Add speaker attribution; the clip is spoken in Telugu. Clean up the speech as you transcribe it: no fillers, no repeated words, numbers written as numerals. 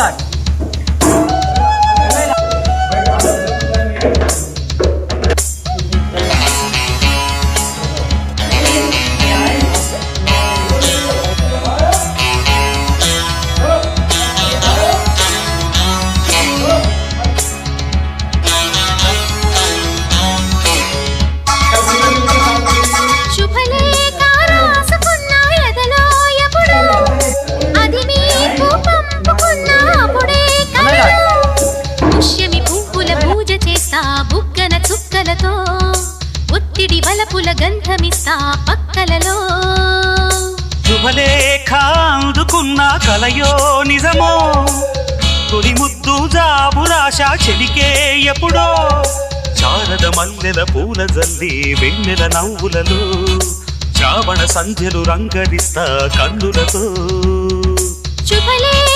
Speaker 1: స్టార్ట్.
Speaker 2: బుగ్గన చుక్కలతో ఒత్తిడి వలపుల గంధమిస్తా పక్కలలో.
Speaker 3: శుభలేఖ అందుకున్న కలయో నిజమో తొలి ముద్దు జాబురాశ చెలికే ఎప్పుడో చారద మల్లెల పూల జల్లి వెన్నెల నవ్వులలో శ్రావణ సంధ్యలు రంగరిస్తా కన్నులతో.
Speaker 2: శుభలే